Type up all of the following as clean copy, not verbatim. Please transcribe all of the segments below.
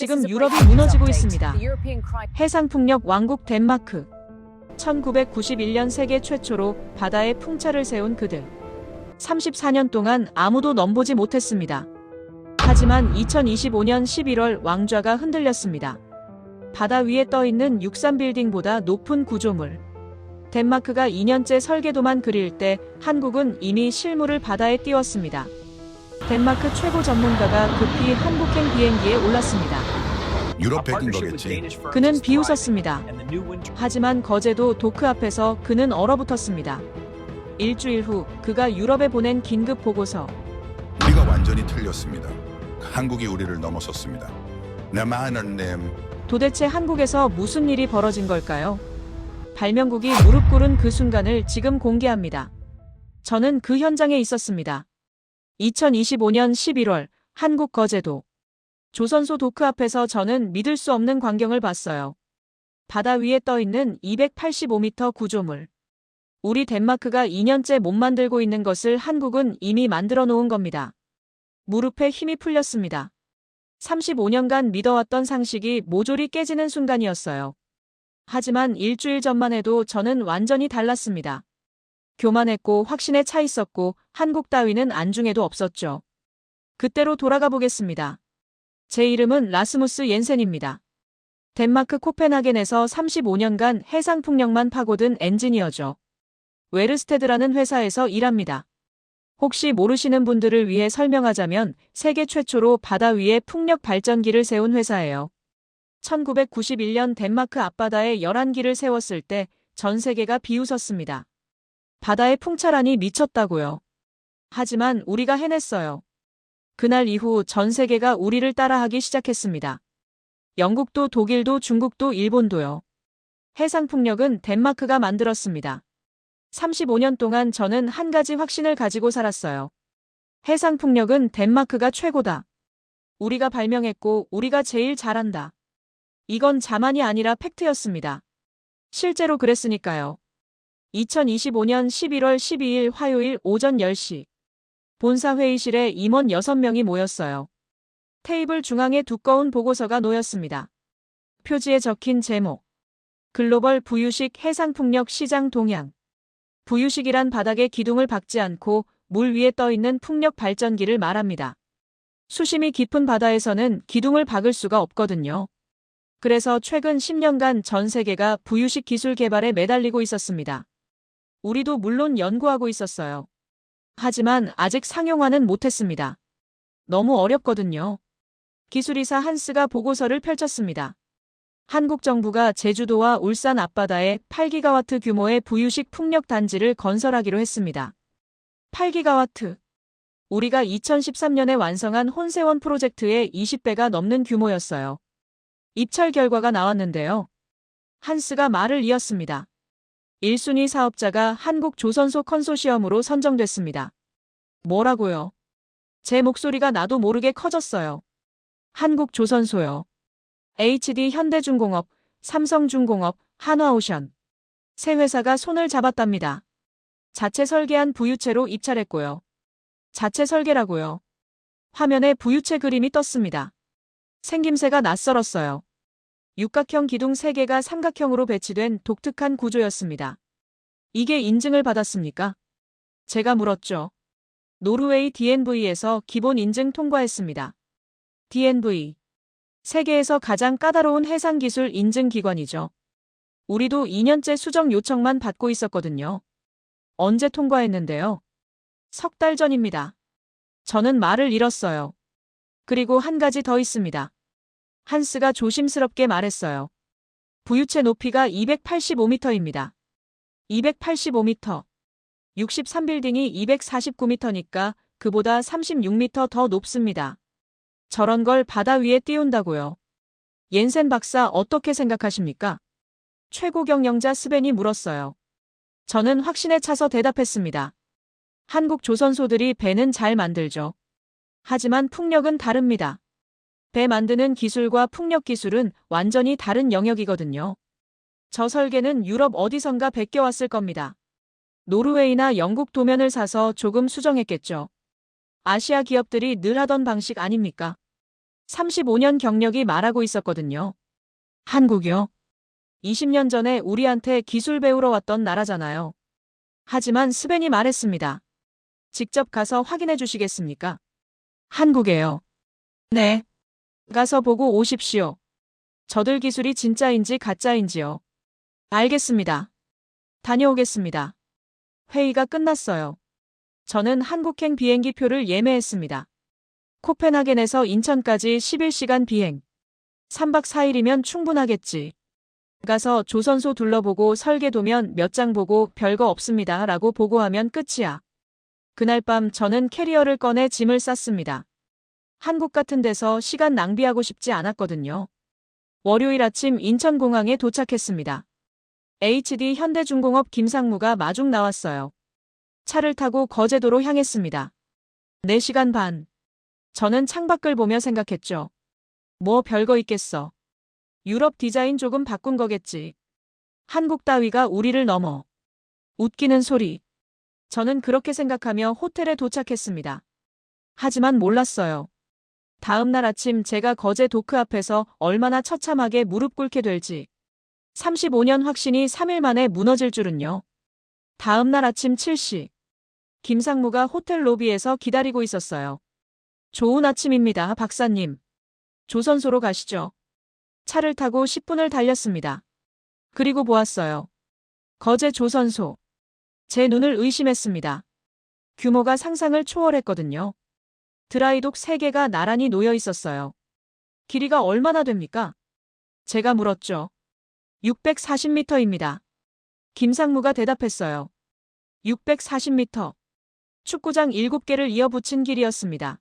지금 유럽이 무너지고 있습니다. 해상풍력 왕국 덴마크. 1991년 세계 최초로 바다에 풍차를 세운 그들. 34년 동안 아무도 넘보지 못했습니다. 하지만 2025년 11월 왕좌가 흔들렸습니다. 바다 위에 떠있는 63빌딩보다 높은 구조물. 덴마크가 2년째 설계도만 그릴 때 한국은 이미 실물을 바다에 띄웠습니다. 덴마크 최고 전문가가 급히 한국행 비행기에 올랐습니다. 유럽 백인 거겠지. 그는 비웃었습니다. 하지만 거제도 도크 앞에서 그는 얼어붙었습니다. 일주일 후 그가 유럽에 보낸 긴급 보고서. 우리가 완전히 틀렸습니다. 한국이 우리를 넘어섰습니다. 도대체 한국에서 무슨 일이 벌어진 걸까요? 발명국이 무릎 꿇은 그 순간을 지금 공개합니다. 저는 그 현장에 있었습니다. 2025년 11월 한국 거제도 조선소 도크 앞에서 저는 믿을 수 없는 광경을 봤어요. 바다 위에 떠있는 285m 구조물. 우리 덴마크가 2년째 못 만들고 있는 것을 한국은 이미 만들어 놓은 겁니다. 무릎에 힘이 풀렸습니다. 35년간 믿어왔던 상식이 모조리 깨지는 순간이었어요. 하지만 일주일 전만 해도 저는 완전히 달랐습니다. 교만했고 확신에 차 있었고 한국 따위는 안중에도 없었죠. 그때로 돌아가 보겠습니다. 제 이름은 라스무스 옌센입니다. 덴마크 코펜하겐에서 35년간 해상풍력만 파고든 엔지니어죠. 웨르스테드라는 회사에서 일합니다. 혹시 모르시는 분들을 위해 설명하자면 세계 최초로 바다 위에 풍력 발전기를 세운 회사예요. 1991년 덴마크 앞바다에 11기를 세웠을 때 전 세계가 비웃었습니다. 바다의 풍차라니 미쳤다고요. 하지만 우리가 해냈어요. 그날 이후 전 세계가 우리를 따라하기 시작했습니다. 영국도 독일도 중국도 일본도요. 해상풍력은 덴마크가 만들었습니다. 35년 동안 저는 한 가지 확신을 가지고 살았어요. 해상풍력은 덴마크가 최고다. 우리가 발명했고 우리가 제일 잘한다. 이건 자만이 아니라 팩트였습니다. 실제로 그랬으니까요. 2025년 11월 12일 화요일 오전 10시. 본사 회의실에 임원 6명이 모였어요. 테이블 중앙에 두꺼운 보고서가 놓였습니다. 표지에 적힌 제목. 글로벌 부유식 해상풍력 시장 동향. 부유식이란 바닥에 기둥을 박지 않고 물 위에 떠있는 풍력 발전기를 말합니다. 수심이 깊은 바다에서는 기둥을 박을 수가 없거든요. 그래서 최근 10년간 전 세계가 부유식 기술 개발에 매달리고 있었습니다. 우리도 물론 연구하고 있었어요. 하지만 아직 상용화는 못했습니다. 너무 어렵거든요. 기술이사 한스가 보고서를 펼쳤습니다. 한국 정부가 제주도와 울산 앞바다에 8기가와트 규모의 부유식 풍력 단지를 건설하기로 했습니다. 8기가와트. 우리가 2013년에 완성한 혼세원 프로젝트의 20배가 넘는 규모였어요. 입찰 결과가 나왔는데요. 한스가 말을 이었습니다. 1순위 사업자가 한국 조선소 컨소시엄으로 선정됐습니다. 뭐라고요? 제 목소리가 나도 모르게 커졌어요. 한국 조선소요. HD 현대중공업, 삼성중공업, 한화오션. 세 회사가 손을 잡았답니다. 자체 설계한 부유체로 입찰했고요. 자체 설계라고요. 화면에 부유체 그림이 떴습니다. 생김새가 낯설었어요. 육각형 기둥 3개가 삼각형으로 배치된 독특한 구조였습니다. 이게 인증을 받았습니까? 제가 물었죠. 노르웨이 DNV에서 기본 인증 통과했습니다. DNV. 세계에서 가장 까다로운 해상기술 인증기관이죠. 우리도 2년째 수정 요청만 받고 있었거든요. 언제 통과했는데요? 석 달 전입니다. 저는 말을 잃었어요. 그리고 한 가지 더 있습니다. 한스가 조심스럽게 말했어요. 부유체 높이가 285m입니다. 285m. 63빌딩이 249m니까 그보다 36m 더 높습니다. 저런 걸 바다 위에 띄운다고요. 옌센 박사 어떻게 생각하십니까? 최고 경영자 스벤이 물었어요. 저는 확신에 차서 대답했습니다. 한국 조선소들이 배는 잘 만들죠. 하지만 풍력은 다릅니다. 배 만드는 기술과 풍력 기술은 완전히 다른 영역이거든요. 저 설계는 유럽 어디선가 베껴왔을 겁니다. 노르웨이나 영국 도면을 사서 조금 수정했겠죠. 아시아 기업들이 늘 하던 방식 아닙니까? 35년 경력이 말하고 있었거든요. 한국이요? 20년 전에 우리한테 기술 배우러 왔던 나라잖아요. 하지만 스벤이 말했습니다. 직접 가서 확인해 주시겠습니까? 한국에요. 네. 가서 보고 오십시오. 저들 기술이 진짜인지 가짜인지요. 알겠습니다. 다녀오겠습니다. 회의가 끝났어요. 저는 한국행 비행기 표를 예매했습니다. 코펜하겐에서 인천까지 11시간 비행. 3박 4일이면 충분하겠지. 가서 조선소 둘러보고 설계도면 몇 장 보고 별거 없습니다 라고 보고하면 끝이야. 그날 밤 저는 캐리어를 꺼내 짐을 쌌습니다. 한국 같은 데서 시간 낭비하고 싶지 않았거든요. 월요일 아침 인천공항에 도착했습니다. HD 현대중공업 김상무가 마중 나왔어요. 차를 타고 거제도로 향했습니다. 4시간 반. 저는 창밖을 보며 생각했죠. 뭐 별거 있겠어. 유럽 디자인 조금 바꾼 거겠지. 한국 따위가 우리를 넘어. 웃기는 소리. 저는 그렇게 생각하며 호텔에 도착했습니다. 하지만 몰랐어요. 다음 날 아침 제가 거제 도크 앞에서 얼마나 처참하게 무릎 꿇게 될지. 35년 확신이 3일 만에 무너질 줄은요. 다음 날 아침 7시. 김상무가 호텔 로비에서 기다리고 있었어요. 좋은 아침입니다, 박사님. 조선소로 가시죠. 차를 타고 10분을 달렸습니다. 그리고 보았어요. 거제 조선소. 제 눈을 의심했습니다. 규모가 상상을 초월했거든요. 드라이독 3개가 나란히 놓여 있었어요. 길이가 얼마나 됩니까? 제가 물었죠. 640m입니다. 김상무가 대답했어요. 640m. 축구장 7개를 이어붙인 길이었습니다.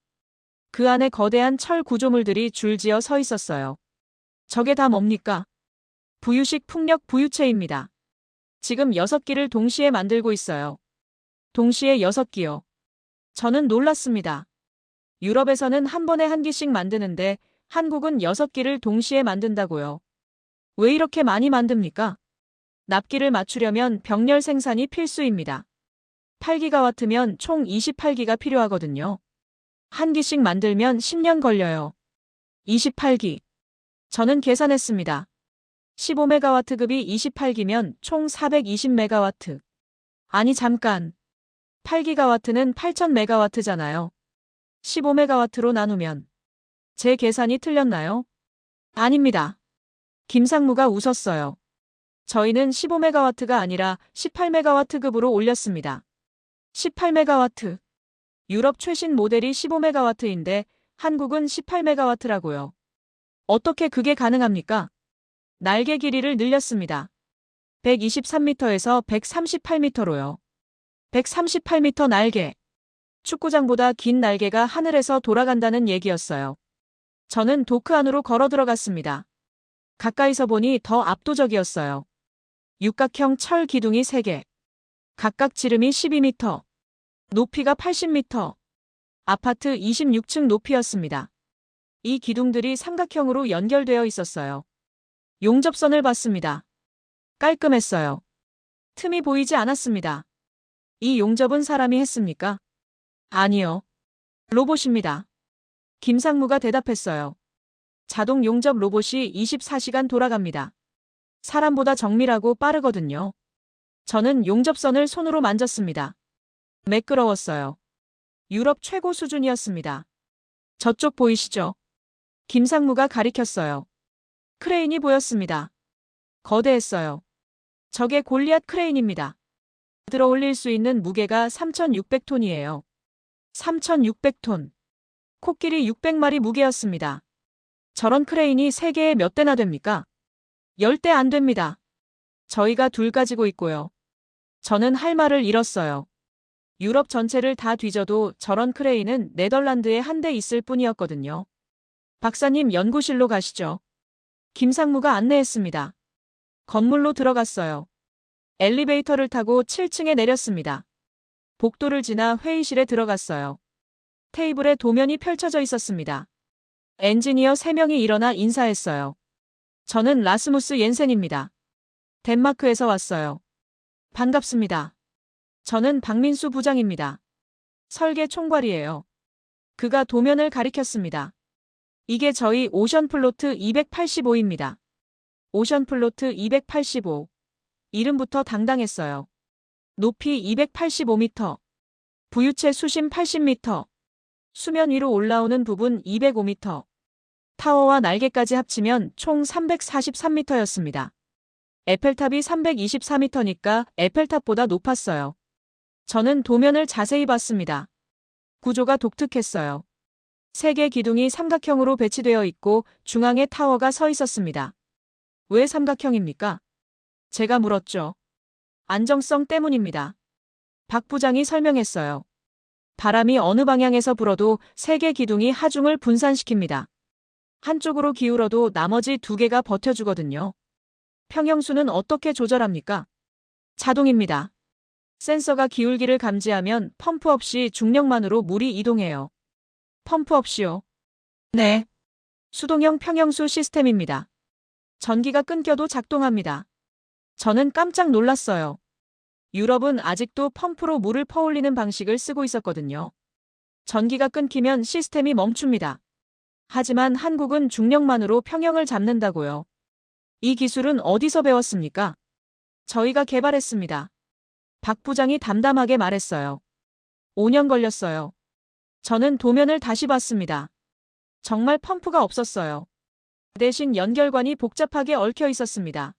그 안에 거대한 철 구조물들이 줄지어 서 있었어요. 저게 다 뭡니까? 부유식 풍력 부유체입니다. 지금 6기를 동시에 만들고 있어요. 동시에 6기요. 저는 놀랐습니다. 유럽에서는 한 번에 1기씩 만드는데 한국은 6기를 동시에 만든다고요. 왜 이렇게 많이 만듭니까? 납기를 맞추려면 병렬 생산이 필수입니다. 8기가와트면 총 28기가 필요하거든요. 1기씩 만들면 10년 걸려요. 28기. 저는 계산했습니다. 15메가와트급이 28기면 총 420메가와트. 아니 잠깐. 8기가와트는 8000메가와트잖아요. 15메가와트로 나누면. 제 계산이 틀렸나요? 아닙니다. 김상무가 웃었어요. 저희는 15메가와트가 아니라 18메가와트급으로 올렸습니다. 18메가와트. 유럽 최신 모델이 15메가와트인데 한국은 18메가와트라고요. 어떻게 그게 가능합니까? 날개 길이를 늘렸습니다. 123m에서 138m로요. 138m 날개. 축구장보다 긴 날개가 하늘에서 돌아간다는 얘기였어요. 저는 도크 안으로 걸어 들어갔습니다. 가까이서 보니 더 압도적이었어요. 육각형 철 기둥이 3개. 각각 지름이 12m. 높이가 80m. 아파트 26층 높이였습니다. 이 기둥들이 삼각형으로 연결되어 있었어요. 용접선을 봤습니다. 깔끔했어요. 틈이 보이지 않았습니다. 이 용접은 사람이 했습니까? 아니요. 로봇입니다. 김상무가 대답했어요. 자동 용접 로봇이 24시간 돌아갑니다. 사람보다 정밀하고 빠르거든요. 저는 용접선을 손으로 만졌습니다. 매끄러웠어요. 유럽 최고 수준이었습니다. 저쪽 보이시죠? 김상무가 가리켰어요. 크레인이 보였습니다. 거대했어요. 저게 골리앗 크레인입니다. 들어 올릴 수 있는 무게가 3600톤이에요. 3600톤. 코끼리 600마리 무게였습니다. 저런 크레인이 세계에 몇 대나 됩니까? 10대 안 됩니다. 저희가 2 가지고 있고요. 저는 할 말을 잃었어요. 유럽 전체를 다 뒤져도 저런 크레인은 네덜란드에 1대 있을 뿐이었거든요. 박사님 연구실로 가시죠. 김상무가 안내했습니다. 건물로 들어갔어요. 엘리베이터를 타고 7층에 내렸습니다. 복도를 지나 회의실에 들어갔어요. 테이블에 도면이 펼쳐져 있었습니다. 엔지니어 3명이 일어나 인사했어요. 저는 라스무스 옌센입니다. 덴마크에서 왔어요. 반갑습니다. 저는 박민수 부장입니다. 설계 총괄이에요. 그가 도면을 가리켰습니다. 이게 저희 오션플로트 285입니다. 오션플로트 285. 이름부터 당당했어요. 높이 285m. 부유체 수심 80m. 수면 위로 올라오는 부분 205m. 타워와 날개까지 합치면 총 343m였습니다. 에펠탑이 324m니까 에펠탑보다 높았어요. 저는 도면을 자세히 봤습니다. 구조가 독특했어요. 3개 기둥이 삼각형으로 배치되어 있고 중앙에 타워가 서 있었습니다. 왜 삼각형입니까? 제가 물었죠. 안정성 때문입니다. 박 부장이 설명했어요. 바람이 어느 방향에서 불어도 3개 기둥이 하중을 분산시킵니다. 한쪽으로 기울어도 나머지 2개가 버텨주거든요. 평형수는 어떻게 조절합니까? 자동입니다. 센서가 기울기를 감지하면 펌프 없이 중력만으로 물이 이동해요. 펌프 없이요? 네. 수동형 평형수 시스템입니다. 전기가 끊겨도 작동합니다. 저는 깜짝 놀랐어요. 유럽은 아직도 펌프로 물을 퍼올리는 방식을 쓰고 있었거든요. 전기가 끊기면 시스템이 멈춥니다. 하지만 한국은 중력만으로 평형을 잡는다고요. 이 기술은 어디서 배웠습니까? 저희가 개발했습니다. 박 부장이 담담하게 말했어요. 5년 걸렸어요. 저는 도면을 다시 봤습니다. 정말 펌프가 없었어요. 대신 연결관이 복잡하게 얽혀 있었습니다.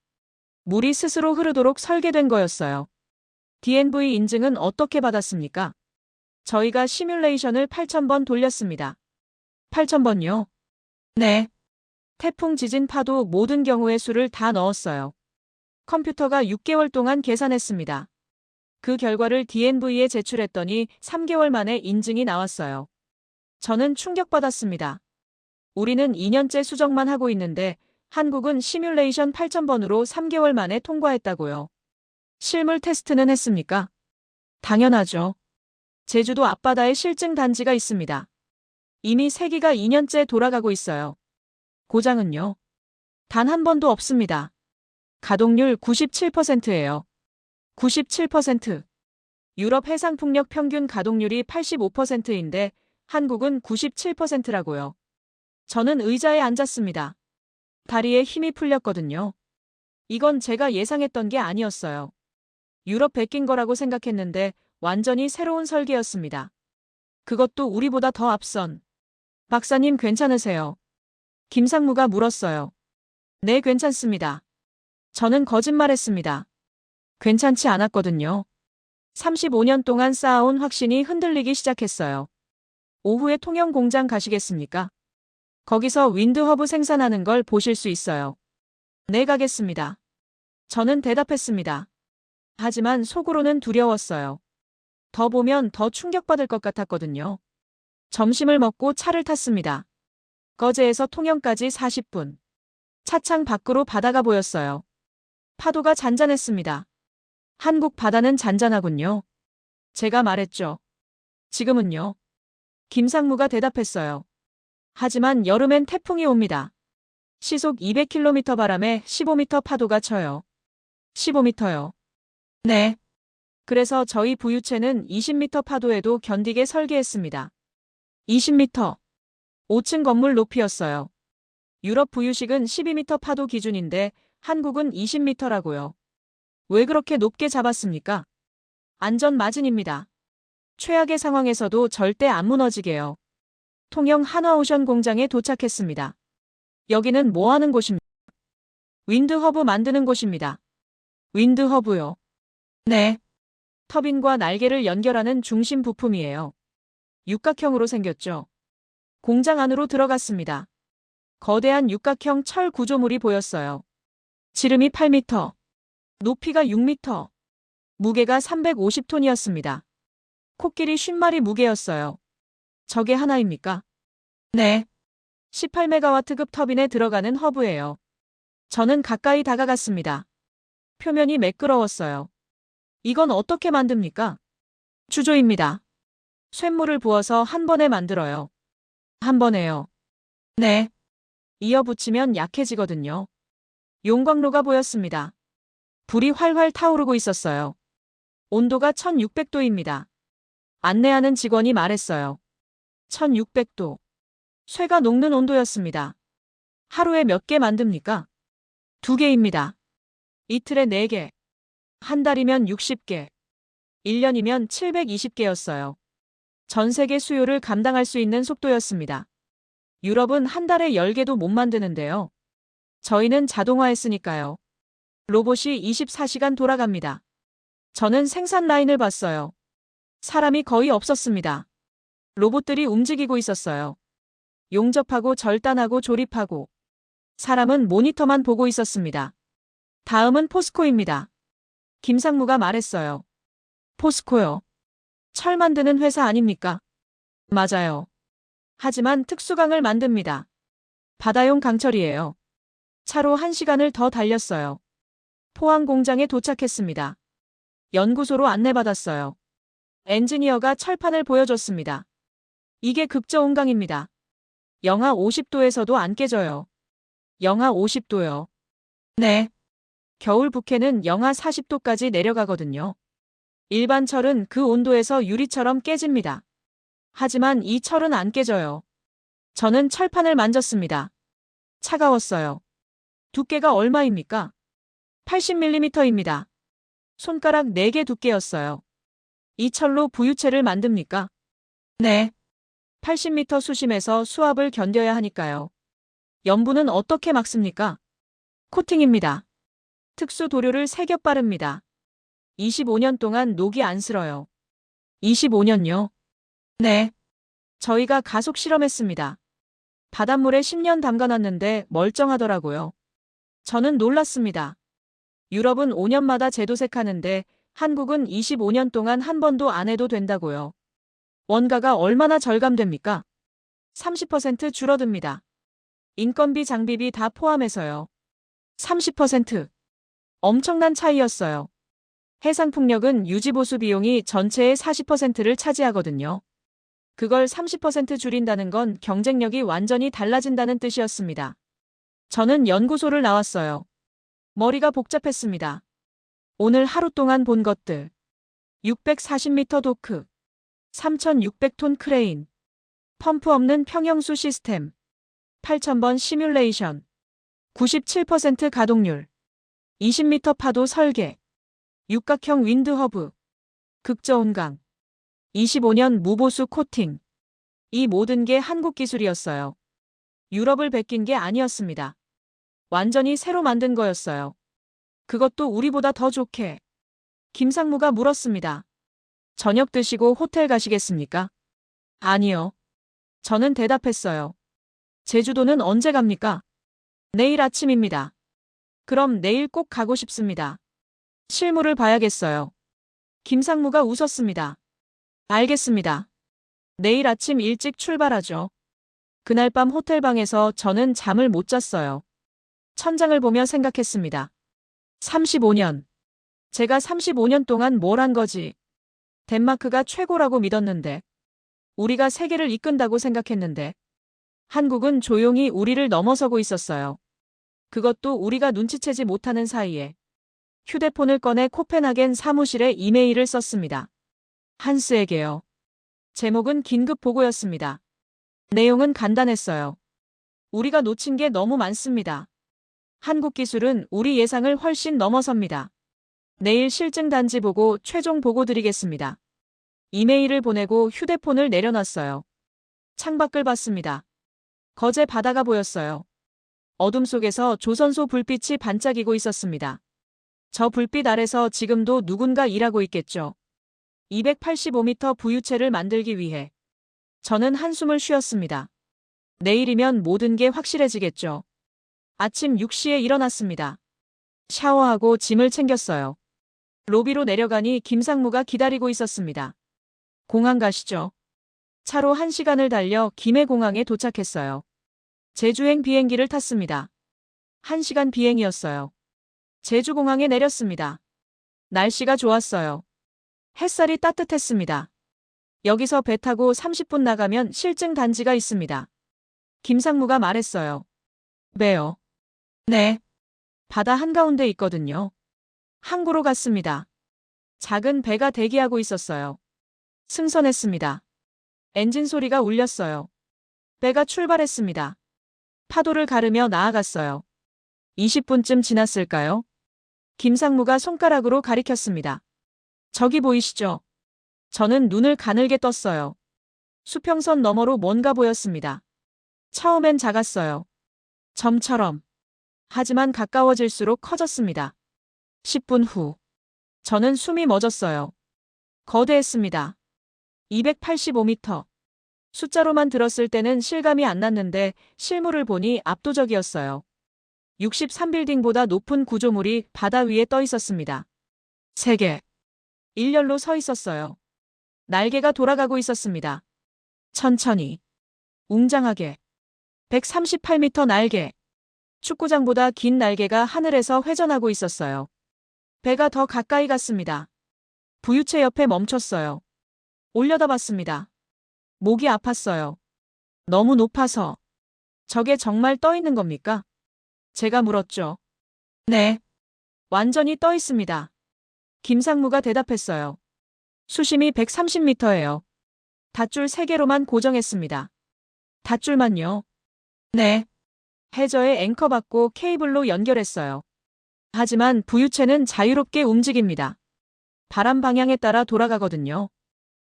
물이 스스로 흐르도록 설계된 거였어요. DNV 인증은 어떻게 받았습니까? 저희가 시뮬레이션을 8,000번 돌렸습니다. 8,000번요? 네. 태풍, 지진, 파도 모든 경우의 수를 다 넣었어요. 컴퓨터가 6개월 동안 계산했습니다. 그 결과를 DNV에 제출했더니 3개월 만에 인증이 나왔어요. 저는 충격받았습니다. 우리는 2년째 수정만 하고 있는데 한국은 시뮬레이션 8,000번으로 3개월 만에 통과했다고요. 실물 테스트는 했습니까? 당연하죠. 제주도 앞바다에 실증 단지가 있습니다. 이미 3기가 2년째 돌아가고 있어요. 고장은요? 단 한 번도 없습니다. 가동률 97%예요. 97%. 유럽 해상풍력 평균 가동률이 85%인데 한국은 97%라고요. 저는 의자에 앉았습니다. 다리에 힘이 풀렸거든요. 이건 제가 예상했던 게 아니었어요. 유럽 베낀 거라고 생각했는데 완전히 새로운 설계였습니다. 그것도 우리보다 더 앞선. 박사님 괜찮으세요? 김상무가 물었어요. 네, 괜찮습니다. 저는 거짓말했습니다. 괜찮지 않았거든요. 35년 동안 쌓아온 확신이 흔들리기 시작했어요. 오후에 통영 공장 가시겠습니까? 거기서 윈드허브 생산하는 걸 보실 수 있어요. 네, 가겠습니다. 저는 대답했습니다. 하지만 속으로는 두려웠어요. 더 보면 더 충격받을 것 같았거든요. 점심을 먹고 차를 탔습니다. 거제에서 통영까지 40분. 차창 밖으로 바다가 보였어요. 파도가 잔잔했습니다. 한국 바다는 잔잔하군요. 제가 말했죠. 지금은요? 김상무가 대답했어요. 하지만 여름엔 태풍이 옵니다. 시속 200km 바람에 15m 파도가 쳐요. 15m요? 네. 그래서 저희 부유체는 20m 파도에도 견디게 설계했습니다. 20m. 5층 건물 높이였어요. 유럽 부유식은 12m 파도 기준인데 한국은 20m라고요. 왜 그렇게 높게 잡았습니까? 안전 마진입니다. 최악의 상황에서도 절대 안 무너지게요. 통영 한화오션 공장에 도착했습니다. 여기는 뭐 하는 곳입니까? 윈드허브 만드는 곳입니다. 윈드허브요? 네. 터빈과 날개를 연결하는 중심 부품이에요. 육각형으로 생겼죠. 공장 안으로 들어갔습니다. 거대한 육각형 철 구조물이 보였어요. 지름이 8m, 높이가 6m, 무게가 350톤이었습니다. 코끼리 50마리 무게였어요. 저게 하나입니까? 네. 18메가와트급 터빈에 들어가는 허브예요. 저는 가까이 다가갔습니다. 표면이 매끄러웠어요. 이건 어떻게 만듭니까? 주조입니다. 쇳물을 부어서 한 번에 만들어요. 한 번에요. 네. 이어 붙이면 약해지거든요. 용광로가 보였습니다. 불이 활활 타오르고 있었어요. 온도가 1600도입니다. 안내하는 직원이 말했어요. 1600도. 쇠가 녹는 온도였습니다. 하루에 몇 개 만듭니까? 2개입니다. 이틀에 4개. 한 달이면 60개. 1년이면 720개였어요. 전 세계 수요를 감당할 수 있는 속도였습니다. 유럽은 한 달에 10개도 못 만드는데요. 저희는 자동화했으니까요. 로봇이 24시간 돌아갑니다. 저는 생산 라인을 봤어요. 사람이 거의 없었습니다. 로봇들이 움직이고 있었어요. 용접하고 절단하고 조립하고. 사람은 모니터만 보고 있었습니다. 다음은 포스코입니다. 김상무가 말했어요. 포스코요. 철 만드는 회사 아닙니까? 맞아요. 하지만 특수강을 만듭니다. 바다용 강철이에요. 차로 1시간을 더 달렸어요. 포항 공장에 도착했습니다. 연구소로 안내받았어요. 엔지니어가 철판을 보여줬습니다. 이게 극저온강입니다. 영하 50도에서도 안 깨져요. 영하 50도요. 네. 겨울 북해는 영하 40도까지 내려가거든요. 일반 철은 그 온도에서 유리처럼 깨집니다. 하지만 이 철은 안 깨져요. 저는 철판을 만졌습니다. 차가웠어요. 두께가 얼마입니까? 80mm입니다. 손가락 4개 두께였어요. 이 철로 부유체를 만듭니까? 네. 80m 수심에서 수압을 견뎌야 하니까요. 염분은 어떻게 막습니까? 코팅입니다. 특수 도료를 새겨 바릅니다. 25년 동안 녹이 안 슬어요. 25년요? 네. 저희가 가속 실험했습니다. 바닷물에 10년 담가놨는데 멀쩡하더라고요. 저는 놀랐습니다. 유럽은 5년마다 제도색하는데 한국은 25년 동안 한 번도 안 해도 된다고요. 원가가 얼마나 절감됩니까? 30% 줄어듭니다. 인건비, 장비비 다 포함해서요. 30%. 엄청난 차이였어요. 해상풍력은 유지보수 비용이 전체의 40%를 차지하거든요. 그걸 30% 줄인다는 건 경쟁력이 완전히 달라진다는 뜻이었습니다. 저는 연구소를 나왔어요. 머리가 복잡했습니다. 오늘 하루 동안 본 것들. 640m 도크. 3,600톤 크레인. 펌프 없는 평형수 시스템. 8,000번 시뮬레이션. 97% 가동률. 20m 파도 설계. 육각형 윈드 허브. 극저온강. 25년 무보수 코팅. 이 모든 게 한국 기술이었어요. 유럽을 베낀 게 아니었습니다. 완전히 새로 만든 거였어요. 그것도 우리보다 더 좋게. 김상무가 물었습니다. 저녁 드시고 호텔 가시겠습니까? 아니요. 저는 대답했어요. 제주도는 언제 갑니까? 내일 아침입니다. 그럼 내일 꼭 가고 싶습니다. 실물을 봐야겠어요. 김상무가 웃었습니다. 알겠습니다. 내일 아침 일찍 출발하죠. 그날 밤 호텔방에서 저는 잠을 못 잤어요. 천장을 보며 생각했습니다. 35년. 제가 35년 동안 뭘 한 거지? 덴마크가 최고라고 믿었는데. 우리가 세계를 이끈다고 생각했는데. 한국은 조용히 우리를 넘어서고 있었어요. 그것도 우리가 눈치채지 못하는 사이에. 휴대폰을 꺼내 코펜하겐 사무실에 이메일을 썼습니다. 한스에게요. 제목은 긴급 보고였습니다. 내용은 간단했어요. 우리가 놓친 게 너무 많습니다. 한국 기술은 우리 예상을 훨씬 넘어섭니다. 내일 실증 단지 보고 최종 보고 드리겠습니다. 이메일을 보내고 휴대폰을 내려놨어요. 창밖을 봤습니다. 거제 바다가 보였어요. 어둠 속에서 조선소 불빛이 반짝이고 있었습니다. 저 불빛 아래서 지금도 누군가 일하고 있겠죠. 285m 부유체를 만들기 위해. 저는 한숨을 쉬었습니다. 내일이면 모든 게 확실해지겠죠. 아침 6시에 일어났습니다. 샤워하고 짐을 챙겼어요. 로비로 내려가니 김상무가 기다리고 있었습니다. 공항 가시죠. 차로 1시간을 달려 김해공항에 도착했어요. 제주행 비행기를 탔습니다. 1시간 비행이었어요. 제주공항에 내렸습니다. 날씨가 좋았어요. 햇살이 따뜻했습니다. 여기서 배 타고 30분 나가면 실증 단지가 있습니다. 김상무가 말했어요. 배요? 네. 바다 한가운데 있거든요. 항구로 갔습니다. 작은 배가 대기하고 있었어요. 승선했습니다. 엔진 소리가 울렸어요. 배가 출발했습니다. 파도를 가르며 나아갔어요. 20분쯤 지났을까요? 김상무가 손가락으로 가리켰습니다. 저기 보이시죠? 저는 눈을 가늘게 떴어요. 수평선 너머로 뭔가 보였습니다. 처음엔 작았어요. 점처럼. 하지만 가까워질수록 커졌습니다. 10분 후. 저는 숨이 멎었어요. 거대했습니다. 285m. 숫자로만 들었을 때는 실감이 안 났는데 실물을 보니 압도적이었어요. 63빌딩보다 높은 구조물이 바다 위에 떠 있었습니다. 3개. 일렬로 서 있었어요. 날개가 돌아가고 있었습니다. 천천히. 웅장하게. 138m 날개. 축구장보다 긴 날개가 하늘에서 회전하고 있었어요. 배가 더 가까이 갔습니다. 부유체 옆에 멈췄어요. 올려다봤습니다. 목이 아팠어요. 너무 높아서. 저게 정말 떠 있는 겁니까? 제가 물었죠. 네. 완전히 떠 있습니다. 김상무가 대답했어요. 수심이 130m예요. 닷줄 3개로만 고정했습니다. 닷줄만요? 네. 해저에 앵커 받고 케이블로 연결했어요. 하지만 부유체는 자유롭게 움직입니다. 바람 방향에 따라 돌아가거든요.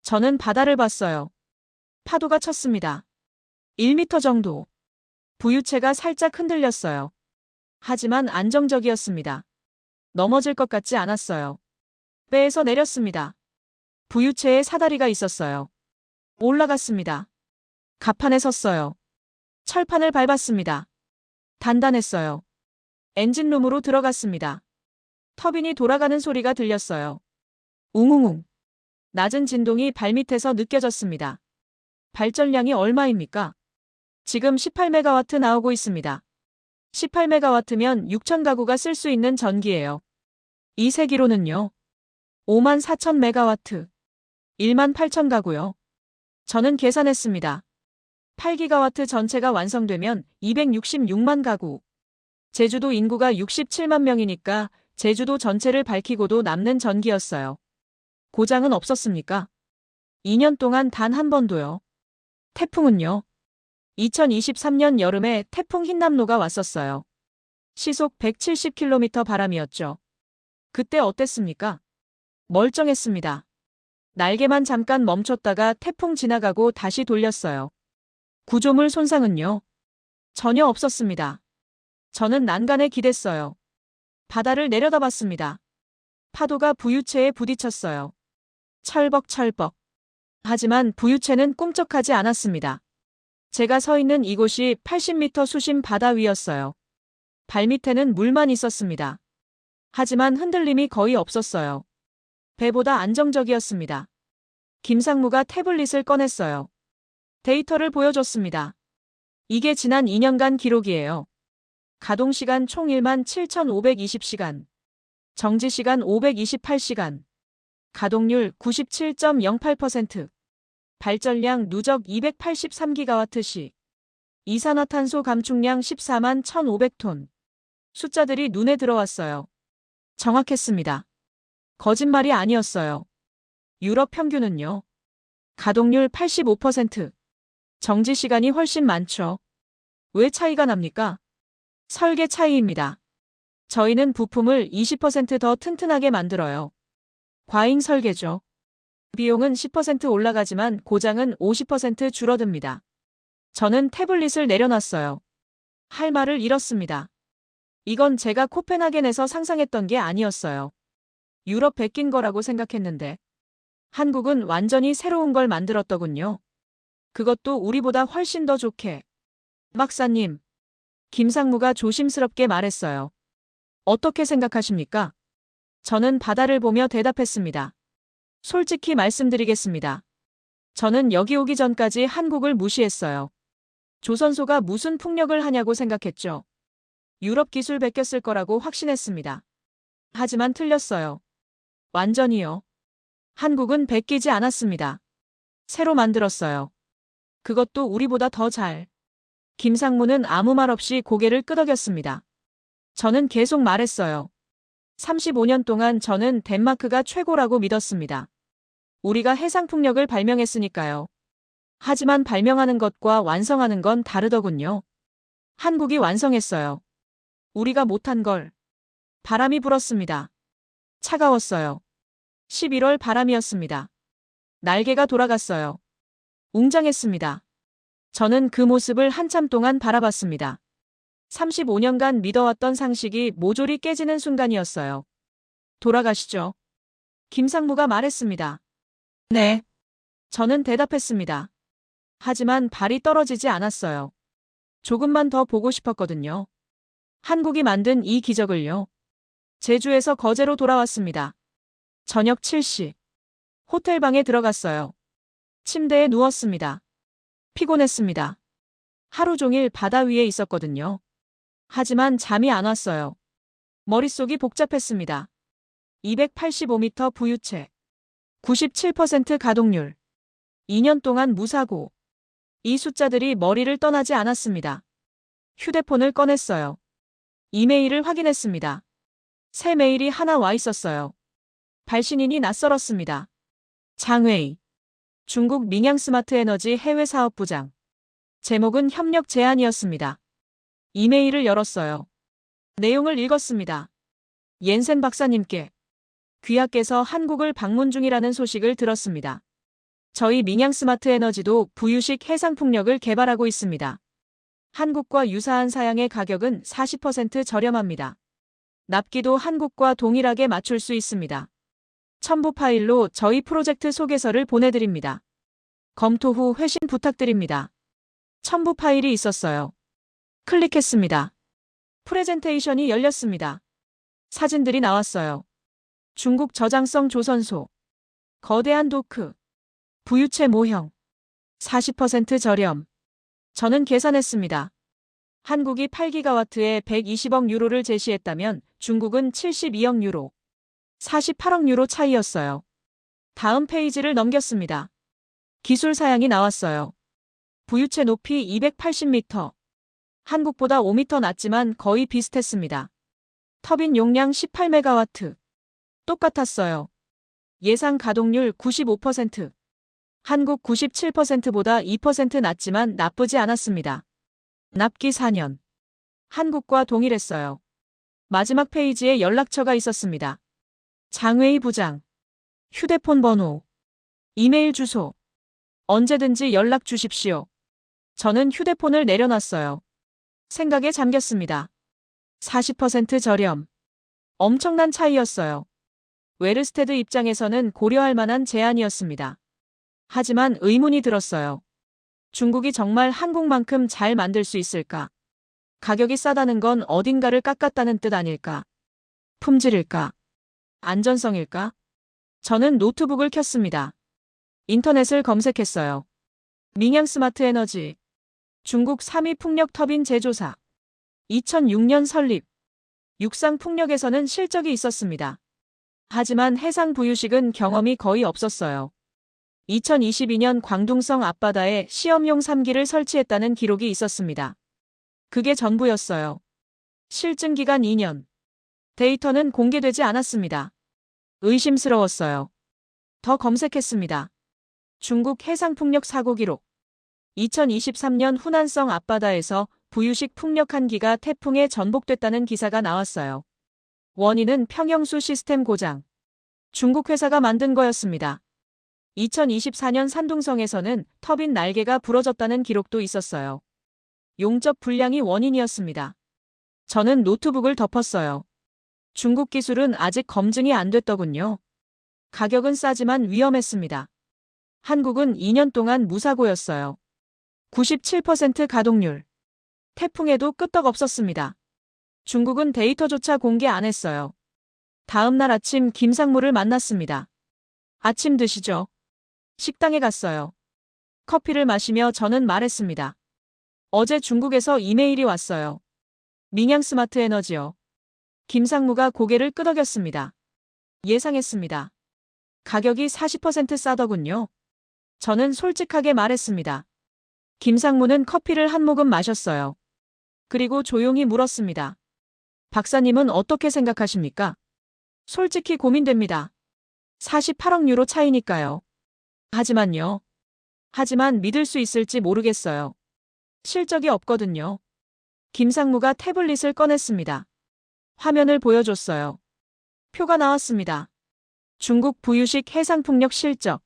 저는 바다를 봤어요. 파도가 쳤습니다. 1m 정도. 부유체가 살짝 흔들렸어요. 하지만 안정적이었습니다. 넘어질 것 같지 않았어요. 배에서 내렸습니다. 부유체에 사다리가 있었어요. 올라갔습니다. 갑판에 섰어요. 철판을 밟았습니다. 단단했어요. 엔진룸으로 들어갔습니다. 터빈이 돌아가는 소리가 들렸어요. 웅웅웅. 낮은 진동이 발밑에서 느껴졌습니다. 발전량이 얼마입니까? 지금 18메가와트 나오고 있습니다. 18메가와트면 6,000가구가 쓸 수 있는 전기예요. 이 세기로는요. 54,000메가와트. 18,000가구요. 저는 계산했습니다. 8기가와트 전체가 완성되면 266만 가구. 제주도 인구가 67만 명이니까 제주도 전체를 밝히고도 남는 전기였어요. 고장은 없었습니까? 2년 동안 단 한 번도요. 태풍은요? 2023년 여름에 태풍 흰남노가 왔었어요. 시속 170km 바람이었죠. 그때 어땠습니까? 멀쩡했습니다. 날개만 잠깐 멈췄다가 태풍 지나가고 다시 돌렸어요. 구조물 손상은요? 전혀 없었습니다. 저는 난간에 기댔어요. 바다를 내려다봤습니다. 파도가 부유체에 부딪혔어요. 철벅철벅. 하지만 부유체는 꿈쩍하지 않았습니다. 제가 서 있는 이곳이 80m 수심 바다 위였어요. 발밑에는 물만 있었습니다. 하지만 흔들림이 거의 없었어요. 배보다 안정적이었습니다. 김상무가 태블릿을 꺼냈어요. 데이터를 보여줬습니다. 이게 지난 2년간 기록이에요. 가동시간 총 17,520시간. 정지시간 528시간. 가동률 97.08%. 발전량 누적 283기가와트시. 이산화탄소 감축량 14만 1,500톤. 숫자들이 눈에 들어왔어요. 정확했습니다. 거짓말이 아니었어요. 유럽 평균은요. 가동률 85%. 정지시간이 훨씬 많죠. 왜 차이가 납니까? 설계 차이입니다. 저희는 부품을 20% 더 튼튼하게 만들어요. 과잉 설계죠. 비용은 10% 올라가지만 고장은 50% 줄어듭니다. 저는 태블릿을 내려놨어요. 할 말을 잃었습니다. 이건 제가 코펜하겐에서 상상했던 게 아니었어요. 유럽 베낀 거라고 생각했는데 한국은 완전히 새로운 걸 만들었더군요. 그것도 우리보다 훨씬 더 좋게. 박사님, 김상무가 조심스럽게 말했어요. 어떻게 생각하십니까? 저는 바다를 보며 대답했습니다. 솔직히 말씀드리겠습니다. 저는 여기 오기 전까지 한국을 무시했어요. 조선소가 무슨 풍력을 하냐고 생각했죠. 유럽 기술 베꼈을 거라고 확신했습니다. 하지만 틀렸어요. 완전히요. 한국은 베끼지 않았습니다. 새로 만들었어요. 그것도 우리보다 더 잘. 김상무는 아무 말 없이 고개를 끄덕였습니다. 저는 계속 말했어요. 35년 동안 저는 덴마크가 최고라고 믿었습니다. 우리가 해상풍력을 발명했으니까요. 하지만 발명하는 것과 완성하는 건 다르더군요. 한국이 완성했어요. 우리가 못한 걸. 바람이 불었습니다. 차가웠어요. 11월 바람이었습니다. 날개가 돌아갔어요. 웅장했습니다. 저는 그 모습을 한참 동안 바라봤습니다. 35년간 믿어왔던 상식이 모조리 깨지는 순간이었어요. 돌아가시죠. 김상무가 말했습니다. 네. 저는 대답했습니다. 하지만 발이 떨어지지 않았어요. 조금만 더 보고 싶었거든요. 한국이 만든 이 기적을요. 제주에서 거제로 돌아왔습니다. 저녁 7시. 호텔방에 들어갔어요. 침대에 누웠습니다. 피곤했습니다. 하루 종일 바다 위에 있었거든요. 하지만 잠이 안 왔어요. 머릿속이 복잡했습니다. 285m 부유체. 97% 가동률. 2년 동안 무사고. 이 숫자들이 머리를 떠나지 않았습니다. 휴대폰을 꺼냈어요. 이메일을 확인했습니다. 새 메일이 하나 와 있었어요. 발신인이 낯설었습니다. 장웨이. 중국 민양 스마트에너지 해외사업부장. 제목은 협력 제안이었습니다. 이메일을 열었어요. 내용을 읽었습니다. 옌센 박사님께 귀하께서 한국을 방문 중이라는 소식을 들었습니다. 저희 민양 스마트에너지도 부유식 해상풍력을 개발하고 있습니다. 한국과 유사한 사양의 가격은 40% 저렴합니다. 납기도 한국과 동일하게 맞출 수 있습니다. 첨부 파일로 저희 프로젝트 소개서를 보내드립니다. 검토 후 회신 부탁드립니다. 첨부 파일이 있었어요. 클릭했습니다. 프레젠테이션이 열렸습니다. 사진들이 나왔어요. 중국 저장성 조선소. 거대한 도크. 부유체 모형. 40% 저렴. 저는 계산했습니다. 한국이 8기가와트에 120억 유로를 제시했다면 중국은 72억 유로. 48억 유로 차이였어요. 다음 페이지를 넘겼습니다. 기술 사양이 나왔어요. 부유체 높이 280m. 한국보다 5m 낮지만 거의 비슷했습니다. 터빈 용량 18메가와트. 똑같았어요. 예상 가동률 95%. 한국 97%보다 2% 낮지만 나쁘지 않았습니다. 납기 4년. 한국과 동일했어요. 마지막 페이지에 연락처가 있었습니다. 장웨이 부장. 휴대폰 번호. 이메일 주소. 언제든지 연락 주십시오. 저는 휴대폰을 내려놨어요. 생각에 잠겼습니다. 40% 저렴. 엄청난 차이였어요. 웨르스테드 입장에서는 고려할 만한 제안이었습니다. 하지만 의문이 들었어요. 중국이 정말 한국만큼 잘 만들 수 있을까? 가격이 싸다는 건 어딘가를 깎았다는 뜻 아닐까? 품질일까? 안전성일까? 저는 노트북을 켰습니다. 인터넷을 검색했어요. 민양 스마트 에너지. 중국 3위 풍력 터빈 제조사. 2006년 설립. 육상 풍력에서는 실적이 있었습니다. 하지만 해상 부유식은 경험이 거의 없었어요. 2022년 광둥성 앞바다에 시험용 3기를 설치했다는 기록이 있었습니다. 그게 전부였어요. 실증 기간 2년. 데이터는 공개되지 않았습니다. 의심스러웠어요. 더 검색했습니다. 중국 해상풍력 사고 기록. 2023년 후난성 앞바다에서 부유식 풍력 1기가 태풍에 전복됐다는 기사가 나왔어요. 원인은 평형수 시스템 고장. 중국 회사가 만든 거였습니다. 2024년 산둥성에서는 터빈 날개가 부러졌다는 기록도 있었어요. 용접 불량이 원인이었습니다. 저는 노트북을 덮었어요. 중국 기술은 아직 검증이 안 됐더군요. 가격은 싸지만 위험했습니다. 한국은 2년 동안 무사고였어요. 97% 가동률. 태풍에도 끄떡없었습니다. 중국은 데이터조차 공개 안 했어요. 다음 날 아침 김상무를 만났습니다. 아침 드시죠. 식당에 갔어요. 커피를 마시며 저는 말했습니다. 어제 중국에서 이메일이 왔어요. 민양 스마트 에너지요. 김상무가 고개를 끄덕였습니다. 예상했습니다. 가격이 40% 싸더군요. 저는 솔직하게 말했습니다. 김상무는 커피를 한 모금 마셨어요. 그리고 조용히 물었습니다. 박사님은 어떻게 생각하십니까? 솔직히 고민됩니다. 48억 유로 차이니까요. 하지만요. 하지만 믿을 수 있을지 모르겠어요. 실적이 없거든요. 김상무가 태블릿을 꺼냈습니다. 화면을 보여줬어요. 표가 나왔습니다. 중국 부유식 해상풍력 실적.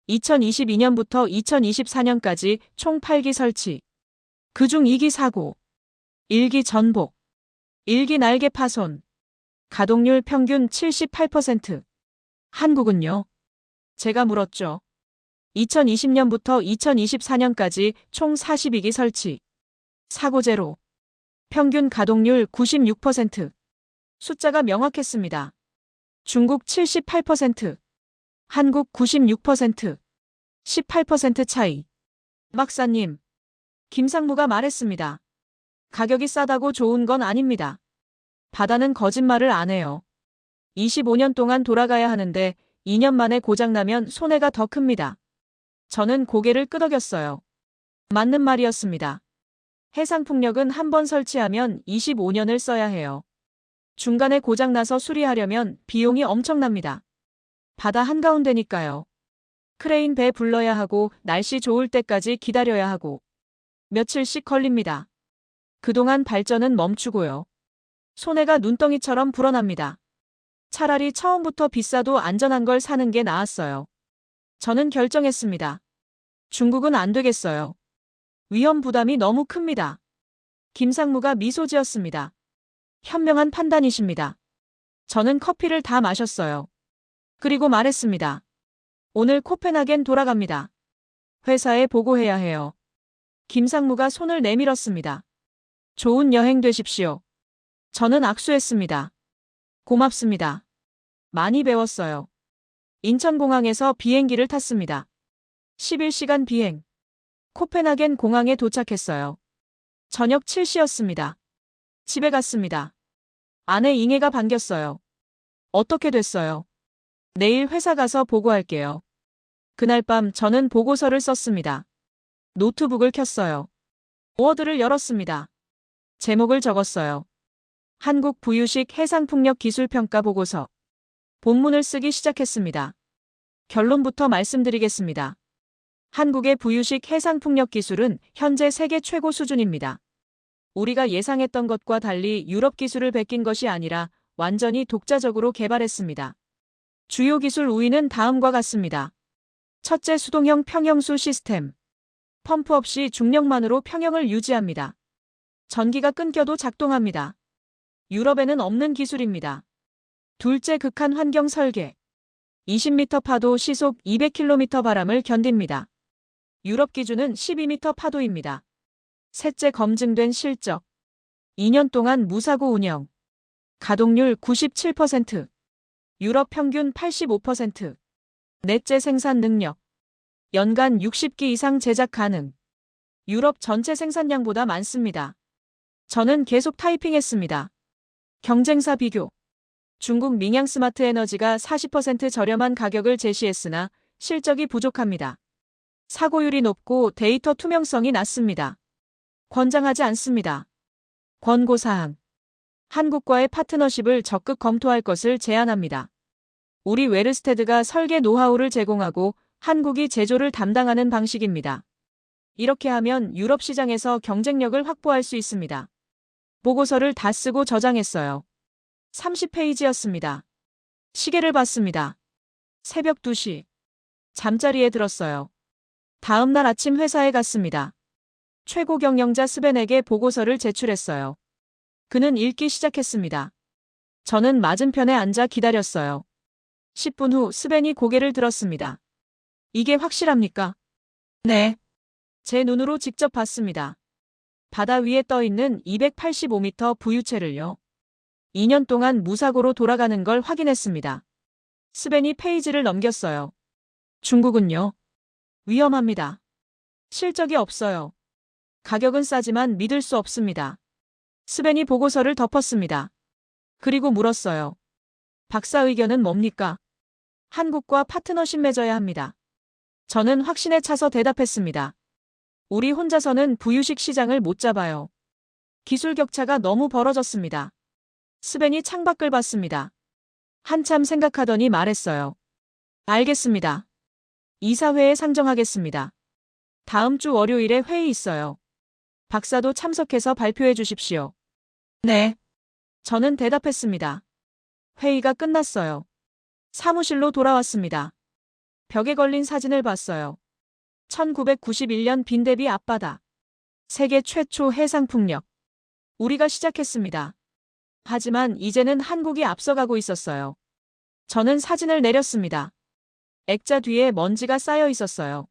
2022년부터 2024년까지 총 8기 설치. 그중 2기 사고, 1기 전복, 1기 날개 파손. 가동률 평균 78%. 한국은요? 제가 물었죠. 2020년부터 2024년까지 총 42기 설치. 사고 제로. 평균 가동률 96%. 숫자가 명확했습니다. 중국 78%, 한국 96%, 18% 차이. 박사님, 김상무가 말했습니다. 가격이 싸다고 좋은 건 아닙니다. 바다는 거짓말을 안 해요. 25년 동안 돌아가야 하는데 2년 만에 고장나면 손해가 더 큽니다. 저는 고개를 끄덕였어요. 맞는 말이었습니다. 해상풍력은 한 번 설치하면 25년을 써야 해요. 중간에 고장나서 수리하려면 비용이 엄청납니다. 바다 한가운데니까요. 크레인 배 불러야 하고 날씨 좋을 때까지 기다려야 하고 며칠씩 걸립니다. 그동안 발전은 멈추고요. 손해가 눈덩이처럼 불어납니다. 차라리 처음부터 비싸도 안전한 걸 사는 게 나았어요. 저는 결정했습니다. 중국은 안 되겠어요. 위험 부담이 너무 큽니다. 김상무가 미소 지었습니다. 현명한 판단이십니다. 저는 커피를 다 마셨어요. 그리고 말했습니다. 오늘 코펜하겐 돌아갑니다. 회사에 보고해야 해요. 김상무가 손을 내밀었습니다. 좋은 여행 되십시오. 저는 악수했습니다. 고맙습니다. 많이 배웠어요. 인천공항에서 비행기를 탔습니다. 11시간 비행. 코펜하겐 공항에 도착했어요. 저녁 7시였습니다. 집에 갔습니다. 아내 잉애가 반겼어요. 어떻게 됐어요? 내일 회사 가서 보고할게요. 그날 밤 저는 보고서를 썼습니다. 노트북을 켰어요. 워드를 열었습니다. 제목을 적었어요. 한국 부유식 해상풍력 기술평가 보고서. 본문을 쓰기 시작했습니다. 결론부터 말씀드리겠습니다. 한국의 부유식 해상풍력 기술은 현재 세계 최고 수준입니다. 우리가 예상했던 것과 달리 유럽 기술을 베낀 것이 아니라 완전히 독자적으로 개발했습니다. 주요 기술 우위는 다음과 같습니다. 첫째, 수동형 평형수 시스템. 펌프 없이 중력만으로 평형을 유지합니다. 전기가 끊겨도 작동합니다. 유럽에는 없는 기술입니다. 둘째, 극한 환경 설계. 20m 파도 시속 200km 바람을 견딥니다. 유럽 기준은 12m 파도입니다. 셋째, 검증된 실적. 2년 동안 무사고 운영. 가동률 97%. 유럽 평균 85%. 넷째, 생산 능력. 연간 60기 이상 제작 가능. 유럽 전체 생산량보다 많습니다. 저는 계속 타이핑했습니다. 경쟁사 비교. 중국 민양 스마트 에너지가 40% 저렴한 가격을 제시했으나 실적이 부족합니다. 사고율이 높고 데이터 투명성이 낮습니다. 권장하지 않습니다. 권고사항. 한국과의 파트너십을 적극 검토할 것을 제안합니다. 우리 웨르스테드가 설계 노하우를 제공하고 한국이 제조를 담당하는 방식입니다. 이렇게 하면 유럽 시장에서 경쟁력을 확보할 수 있습니다. 보고서를 다 쓰고 저장했어요. 30페이지였습니다. 시계를 봤습니다. 새벽 2시. 잠자리에 들었어요. 다음 날 아침 회사에 갔습니다. 최고 경영자 스벤에게 보고서를 제출했어요. 그는 읽기 시작했습니다. 저는 맞은편에 앉아 기다렸어요. 10분 후 스벤이 고개를 들었습니다. 이게 확실합니까? 네. 제 눈으로 직접 봤습니다. 바다 위에 떠 있는 285m 부유체를요. 2년 동안 무사고로 돌아가는 걸 확인했습니다. 스벤이 페이지를 넘겼어요. 중국은요? 위험합니다. 실적이 없어요. 가격은 싸지만 믿을 수 없습니다. 스벤이 보고서를 덮었습니다. 그리고 물었어요. 박사 의견은 뭡니까? 한국과 파트너십 맺어야 합니다. 저는 확신에 차서 대답했습니다. 우리 혼자서는 부유식 시장을 못 잡아요. 기술 격차가 너무 벌어졌습니다. 스벤이 창밖을 봤습니다. 한참 생각하더니 말했어요. 알겠습니다. 이사회에 상정하겠습니다. 다음 주 월요일에 회의 있어요. 박사도 참석해서 발표해 주십시오. 네. 저는 대답했습니다. 회의가 끝났어요. 사무실로 돌아왔습니다. 벽에 걸린 사진을 봤어요. 1991년 빈대비 앞바다. 세계 최초 해상풍력. 우리가 시작했습니다. 하지만 이제는 한국이 앞서가고 있었어요. 저는 사진을 내렸습니다. 액자 뒤에 먼지가 쌓여 있었어요.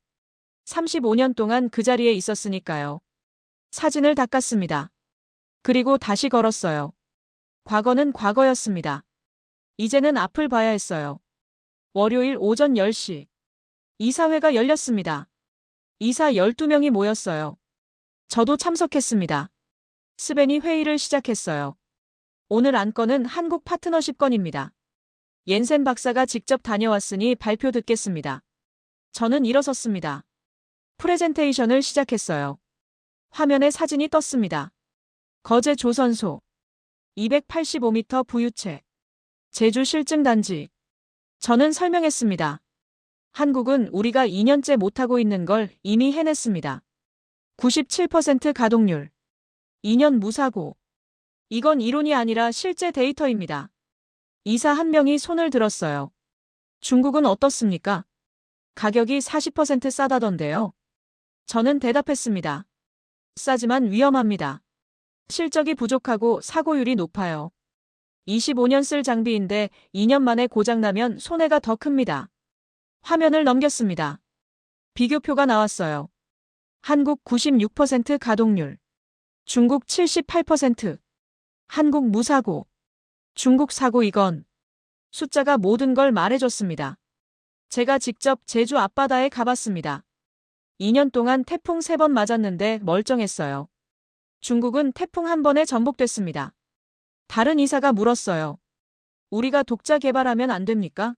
35년 동안 그 자리에 있었으니까요. 사진을 닦았습니다. 그리고 다시 걸었어요. 과거는 과거였습니다. 이제는 앞을 봐야 했어요. 월요일 오전 10시. 이사회가 열렸습니다. 이사 12명이 모였어요. 저도 참석했습니다. 스벤이 회의를 시작했어요. 오늘 안건은 한국 파트너십 건입니다. 옌센 박사가 직접 다녀왔으니 발표 듣겠습니다. 저는 일어섰습니다. 프레젠테이션을 시작했어요. 화면에 사진이 떴습니다. 거제 조선소. 285m 부유체. 제주 실증단지. 저는 설명했습니다. 한국은 우리가 2년째 못하고 있는 걸 이미 해냈습니다. 97% 가동률. 2년 무사고. 이건 이론이 아니라 실제 데이터입니다. 이사 한 명이 손을 들었어요. 중국은 어떻습니까? 가격이 40% 싸다던데요. 저는 대답했습니다. 싸지만 위험합니다. 실적이 부족하고 사고율이 높아요. 25년 쓸 장비인데 2년 만에 고장나면 손해가 더 큽니다. 화면을 넘겼습니다. 비교표가 나왔어요. 한국 96% 가동률. 중국 78%. 한국 무사고. 중국 사고 이건. 숫자가 모든 걸 말해줬습니다. 제가 직접 제주 앞바다에 가봤습니다. 2년 동안 태풍 3번 맞았는데 멀쩡했어요. 중국은 태풍 한 번에 전복됐습니다. 다른 이사가 물었어요. 우리가 독자 개발하면 안 됩니까?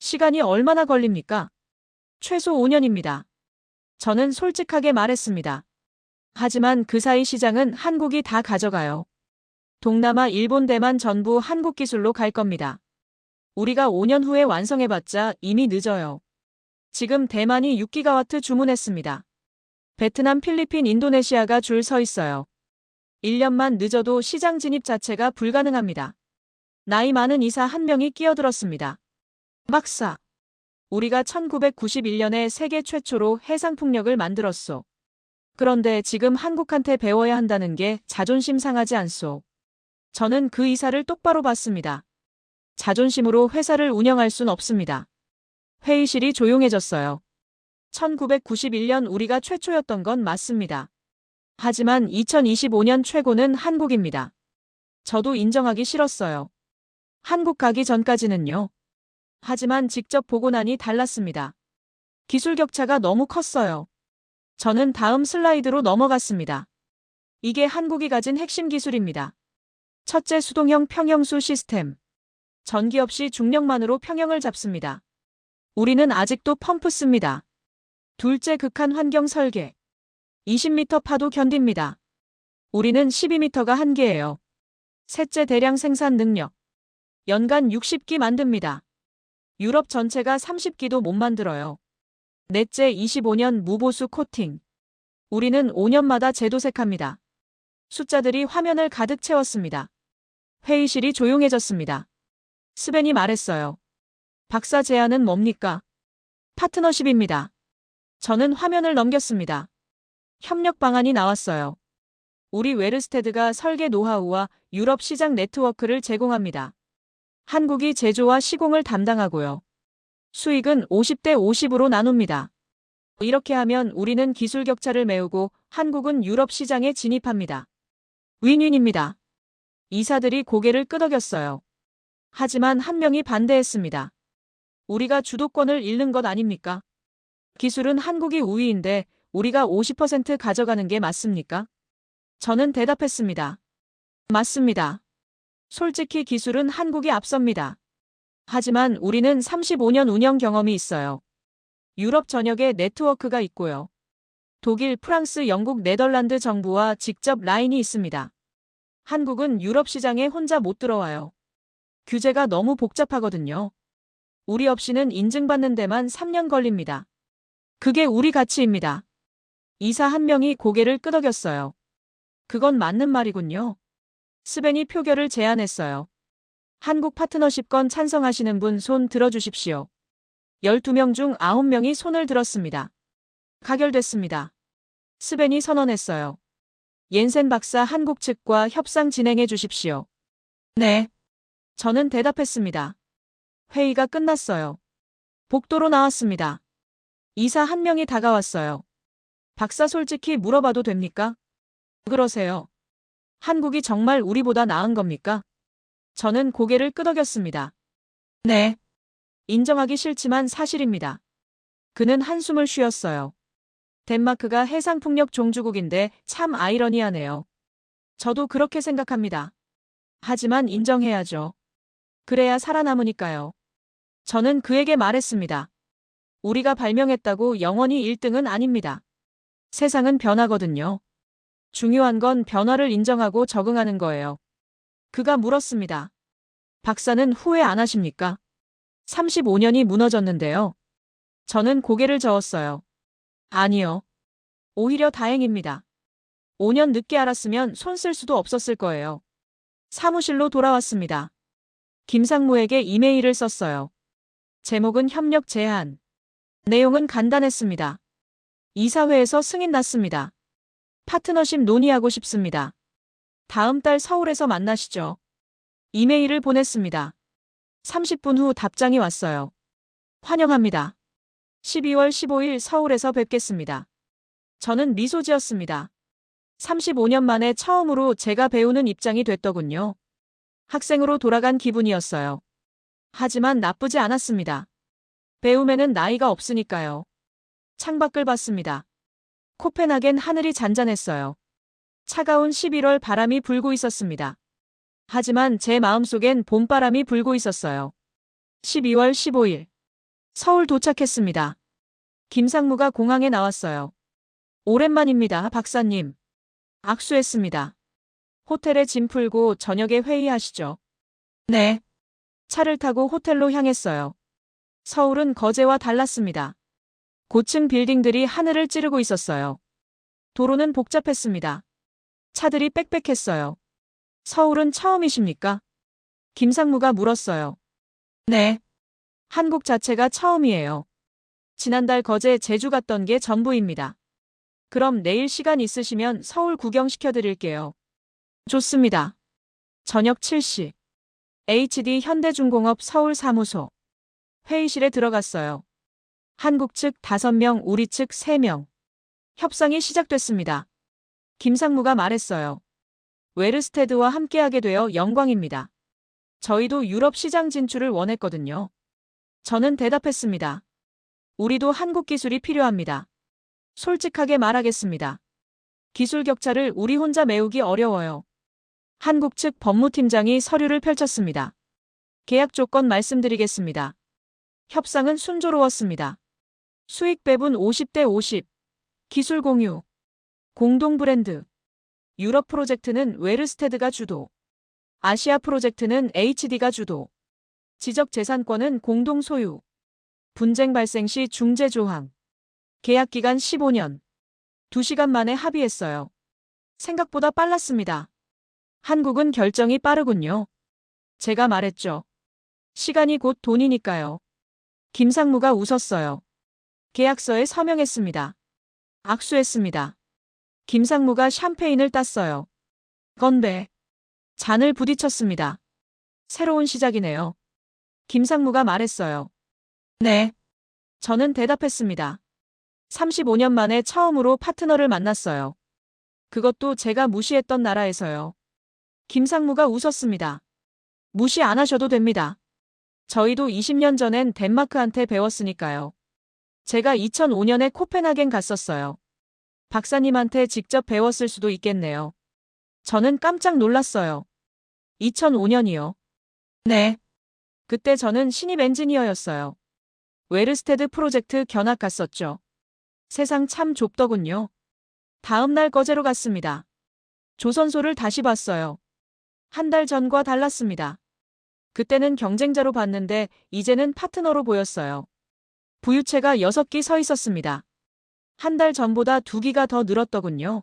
시간이 얼마나 걸립니까? 최소 5년입니다. 저는 솔직하게 말했습니다. 하지만 그 사이 시장은 한국이 다 가져가요. 동남아, 일본, 대만 전부 한국 기술로 갈 겁니다. 우리가 5년 후에 완성해봤자 이미 늦어요. 지금 대만이 6기가와트 주문했습니다. 베트남, 필리핀, 인도네시아가 줄 서 있어요. 1년만 늦어도 시장 진입 자체가 불가능합니다. 나이 많은 이사 한 명이 끼어들었습니다. 박사. 우리가 1991년에 세계 최초로 해상풍력을 만들었소. 그런데 지금 한국한테 배워야 한다는 게 자존심 상하지 않소. 저는 그 이사를 똑바로 봤습니다. 자존심으로 회사를 운영할 순 없습니다. 회의실이 조용해졌어요. 1991년 우리가 최초였던 건 맞습니다. 하지만 2025년 최고는 한국입니다. 저도 인정하기 싫었어요. 한국 가기 전까지는요. 하지만 직접 보고 나니 달랐습니다. 기술 격차가 너무 컸어요. 저는 다음 슬라이드로 넘어갔습니다. 이게 한국이 가진 핵심 기술입니다. 첫째, 수동형 평형수 시스템. 전기 없이 중력만으로 평형을 잡습니다. 우리는 아직도 펌프 씁니다. 둘째, 극한 환경 설계. 20m 파도 견딥니다. 우리는 12m가 한계예요. 셋째, 대량 생산 능력. 연간 60기 만듭니다. 유럽 전체가 30기도 못 만들어요. 넷째, 25년 무보수 코팅. 우리는 5년마다 재도색합니다. 숫자들이 화면을 가득 채웠습니다. 회의실이 조용해졌습니다. 스벤이 말했어요. 박사 제안은 뭡니까? 파트너십입니다. 저는 화면을 넘겼습니다. 협력 방안이 나왔어요. 우리 웨르스테드가 설계 노하우와 유럽 시장 네트워크를 제공합니다. 한국이 제조와 시공을 담당하고요. 수익은 50대 50으로 나눕니다. 이렇게 하면 우리는 기술 격차를 메우고 한국은 유럽 시장에 진입합니다. 윈윈입니다. 이사들이 고개를 끄덕였어요. 하지만 한 명이 반대했습니다. 우리가 주도권을 잃는 것 아닙니까? 기술은 한국이 우위인데 우리가 50% 가져가는 게 맞습니까? 저는 대답했습니다. 맞습니다. 솔직히 기술은 한국이 앞섭니다. 하지만 우리는 35년 운영 경험이 있어요. 유럽 전역에 네트워크가 있고요. 독일, 프랑스, 영국, 네덜란드 정부와 직접 라인이 있습니다. 한국은 유럽 시장에 혼자 못 들어와요. 규제가 너무 복잡하거든요. 우리 없이는 인증받는 데만 3년 걸립니다. 그게 우리 가치입니다. 이사 한 명이 고개를 끄덕였어요. 그건 맞는 말이군요. 스벤이 표결을 제안했어요. 한국 파트너십건 찬성하시는 분 손 들어주십시오. 12명 중 9명이 손을 들었습니다. 가결됐습니다. 스벤이 선언했어요. 옌센 박사 한국 측과 협상 진행해 주십시오. 네. 저는 대답했습니다. 회의가 끝났어요. 복도로 나왔습니다. 이사 한 명이 다가왔어요. 박사 솔직히 물어봐도 됩니까? 그러세요. 한국이 정말 우리보다 나은 겁니까? 저는 고개를 끄덕였습니다. 네. 인정하기 싫지만 사실입니다. 그는 한숨을 쉬었어요. 덴마크가 해상풍력 종주국인데 참 아이러니하네요. 저도 그렇게 생각합니다. 하지만 인정해야죠. 그래야 살아남으니까요. 저는 그에게 말했습니다. 우리가 발명했다고 영원히 1등은 아닙니다. 세상은 변하거든요. 중요한 건 변화를 인정하고 적응하는 거예요. 그가 물었습니다. 박사는 후회 안 하십니까? 35년이 무너졌는데요. 저는 고개를 저었어요. 아니요. 오히려 다행입니다. 5년 늦게 알았으면 손 쓸 수도 없었을 거예요. 사무실로 돌아왔습니다. 김상무에게 이메일을 썼어요. 제목은 협력 제안. 내용은 간단했습니다. 이사회에서 승인 났습니다. 파트너십 논의하고 싶습니다. 다음 달 서울에서 만나시죠. 이메일을 보냈습니다. 30분 후 답장이 왔어요. 환영합니다. 12월 15일 서울에서 뵙겠습니다. 저는 미소 지었습니다. 35년 만에 처음으로 제가 배우는 입장이 됐더군요. 학생으로 돌아간 기분이었어요. 하지만 나쁘지 않았습니다. 배움에는 나이가 없으니까요. 창밖을 봤습니다. 코펜하겐 하늘이 잔잔했어요. 차가운 11월 바람이 불고 있었습니다. 하지만 제 마음속엔 봄바람이 불고 있었어요. 12월 15일. 서울 도착했습니다. 김상무가 공항에 나왔어요. 오랜만입니다, 박사님. 악수했습니다. 호텔에 짐 풀고 저녁에 회의하시죠. 네. 차를 타고 호텔로 향했어요. 서울은 거제와 달랐습니다. 고층 빌딩들이 하늘을 찌르고 있었어요. 도로는 복잡했습니다. 차들이 빽빽했어요. 서울은 처음이십니까? 김상무가 물었어요. 네. 한국 자체가 처음이에요. 지난달 거제 제주 갔던 게 전부입니다. 그럼 내일 시간 있으시면 서울 구경시켜드릴게요. 좋습니다. 저녁 7시. HD 현대중공업 서울 사무소. 회의실에 들어갔어요. 한국 측 5명, 우리 측 3명. 협상이 시작됐습니다. 김상무가 말했어요. 웨르스테드와 함께하게 되어 영광입니다. 저희도 유럽 시장 진출을 원했거든요. 저는 대답했습니다. 우리도 한국 기술이 필요합니다. 솔직하게 말하겠습니다. 기술 격차를 우리 혼자 메우기 어려워요. 한국 측 법무팀장이 서류를 펼쳤습니다. 계약 조건 말씀드리겠습니다. 협상은 순조로웠습니다. 수익 배분 50대 50. 기술 공유. 공동 브랜드. 유럽 프로젝트는 웨르스테드가 주도. 아시아 프로젝트는 HD가 주도. 지적 재산권은 공동 소유. 분쟁 발생 시 중재 조항. 계약 기간 15년. 2시간 만에 합의했어요. 생각보다 빨랐습니다. 한국은 결정이 빠르군요. 제가 말했죠. 시간이 곧 돈이니까요. 김상무가 웃었어요. 계약서에 서명했습니다. 악수했습니다. 김상무가 샴페인을 땄어요. 건배. 잔을 부딪혔습니다. 새로운 시작이네요. 김상무가 말했어요. 네. 저는 대답했습니다. 35년 만에 처음으로 파트너를 만났어요. 그것도 제가 무시했던 나라에서요. 김상무가 웃었습니다. 무시 안 하셔도 됩니다. 저희도 20년 전엔 덴마크한테 배웠으니까요. 제가 2005년에 코펜하겐 갔었어요. 박사님한테 직접 배웠을 수도 있겠네요. 저는 깜짝 놀랐어요. 2005년이요. 네. 그때 저는 신입 엔지니어였어요. 웨르스테드 프로젝트 견학 갔었죠. 세상 참 좁더군요. 다음 날 거제로 갔습니다. 조선소를 다시 봤어요. 한 달 전과 달랐습니다. 그때는 경쟁자로 봤는데 이제는 파트너로 보였어요. 부유체가 6기 서 있었습니다. 한 달 전보다 2기가 더 늘었더군요.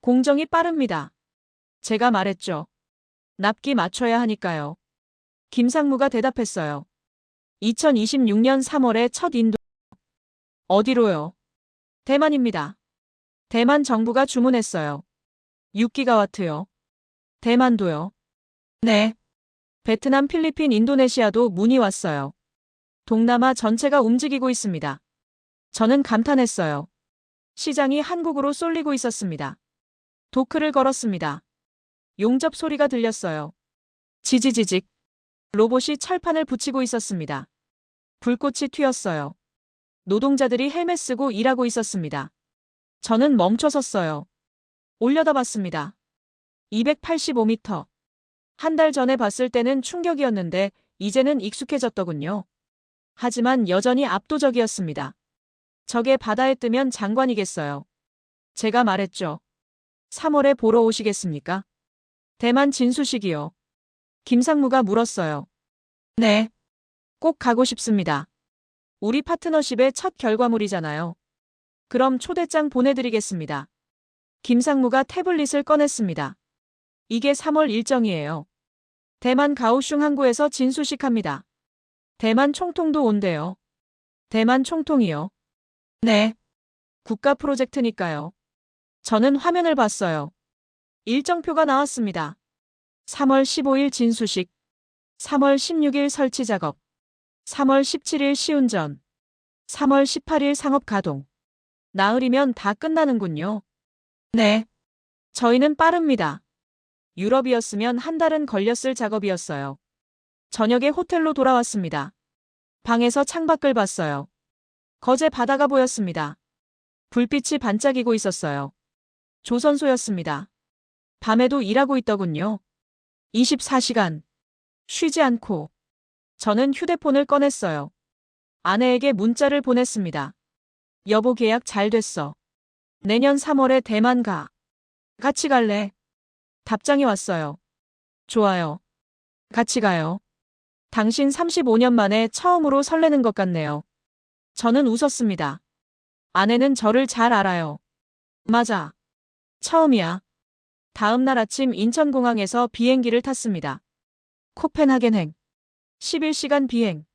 공정이 빠릅니다. 제가 말했죠. 납기 맞춰야 하니까요. 김상무가 대답했어요. 2026년 3월에 첫 인도. 어디로요? 대만입니다. 대만 정부가 주문했어요. 6기가와트요. 대만도요. 네. 베트남, 필리핀, 인도네시아도 문의 왔어요. 동남아 전체가 움직이고 있습니다. 저는 감탄했어요. 시장이 한국으로 쏠리고 있었습니다. 도크를 걸었습니다. 용접 소리가 들렸어요. 지지지직. 로봇이 철판을 붙이고 있었습니다. 불꽃이 튀었어요. 노동자들이 헬멧 쓰고 일하고 있었습니다. 저는 멈춰 섰어요. 올려다봤습니다. 285m. 한 달 전에 봤을 때는 충격이었는데 이제는 익숙해졌더군요. 하지만 여전히 압도적이었습니다. 저게 바다에 뜨면 장관이겠어요. 제가 말했죠. 3월에 보러 오시겠습니까? 대만 진수식이요. 김상무가 물었어요. 네. 꼭 가고 싶습니다. 우리 파트너십의 첫 결과물이잖아요. 그럼 초대장 보내드리겠습니다. 김상무가 태블릿을 꺼냈습니다. 이게 3월 일정이에요. 대만 가오슝 항구에서 진수식합니다. 대만 총통도 온대요. 대만 총통이요? 네. 국가 프로젝트니까요. 저는 화면을 봤어요. 일정표가 나왔습니다. 3월 15일 진수식, 3월 16일 설치 작업, 3월 17일 시운전, 3월 18일 상업 가동. 나흘이면 다 끝나는군요. 네. 저희는 빠릅니다. 유럽이었으면 한 달은 걸렸을 작업이었어요. 저녁에 호텔로 돌아왔습니다. 방에서 창밖을 봤어요. 거제 바다가 보였습니다. 불빛이 반짝이고 있었어요. 조선소였습니다. 밤에도 일하고 있더군요. 24시간. 쉬지 않고. 저는 휴대폰을 꺼냈어요. 아내에게 문자를 보냈습니다. 여보, 계약 잘 됐어. 내년 3월에 대만 가. 같이 갈래? 답장이 왔어요. 좋아요. 같이 가요. 당신 35년 만에 처음으로 설레는 것 같네요. 저는 웃었습니다. 아내는 저를 잘 알아요. 맞아. 처음이야. 다음 날 아침 인천공항에서 비행기를 탔습니다. 코펜하겐행. 11시간 비행.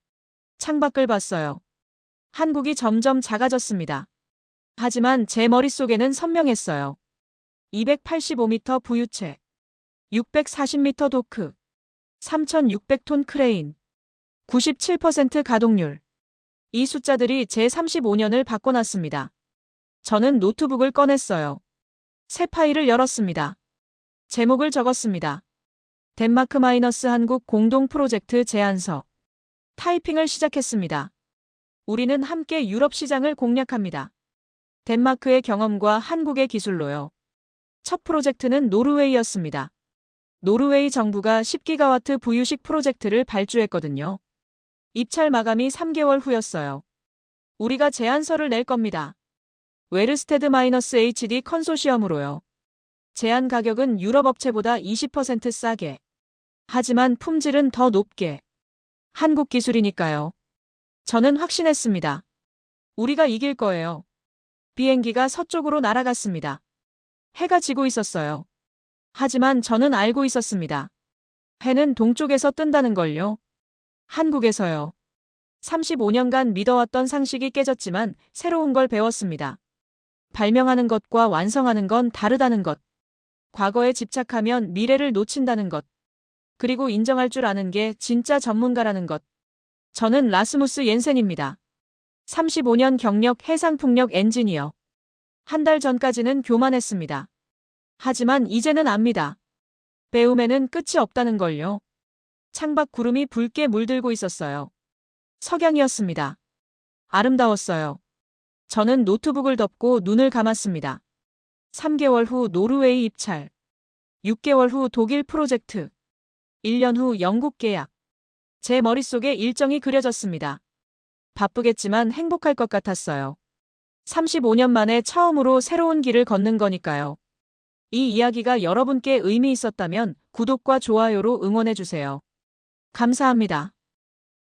창밖을 봤어요. 한국이 점점 작아졌습니다. 하지만 제 머릿속에는 선명했어요. 285m 부유체, 640m 도크, 3,600톤 크레인, 97% 가동률. 이 숫자들이 제 35년을 바꿔놨습니다. 저는 노트북을 꺼냈어요. 새 파일을 열었습니다. 제목을 적었습니다. 덴마크 마이너스 한국 공동 프로젝트 제안서. 타이핑을 시작했습니다. 우리는 함께 유럽 시장을 공략합니다. 덴마크의 경험과 한국의 기술로요. 첫 프로젝트는 노르웨이였습니다. 노르웨이 정부가 10기가와트 부유식 프로젝트를 발주했거든요. 입찰 마감이 3개월 후였어요. 우리가 제안서를 낼 겁니다. 웨르스테드-HD 컨소시엄으로요. 제안 가격은 유럽 업체보다 20% 싸게. 하지만 품질은 더 높게. 한국 기술이니까요. 저는 확신했습니다. 우리가 이길 거예요. 비행기가 서쪽으로 날아갔습니다. 해가 지고 있었어요. 하지만 저는 알고 있었습니다. 해는 동쪽에서 뜬다는 걸요. 한국에서요. 35년간 믿어왔던 상식이 깨졌지만 새로운 걸 배웠습니다. 발명하는 것과 완성하는 건 다르다는 것. 과거에 집착하면 미래를 놓친다는 것. 그리고 인정할 줄 아는 게 진짜 전문가라는 것. 저는 라스무스 옌센입니다. 35년 경력 해상풍력 엔지니어. 한 달 전까지는 교만했습니다. 하지만 이제는 압니다. 배움에는 끝이 없다는 걸요. 창밖 구름이 붉게 물들고 있었어요. 석양이었습니다. 아름다웠어요. 저는 노트북을 덮고 눈을 감았습니다. 3개월 후 노르웨이 입찰. 6개월 후 독일 프로젝트. 1년 후 영국 계약. 제 머릿속에 일정이 그려졌습니다. 바쁘겠지만 행복할 것 같았어요. 35년 만에 처음으로 새로운 길을 걷는 거니까요. 이 이야기가 여러분께 의미 있었다면 구독과 좋아요로 응원해주세요. 감사합니다.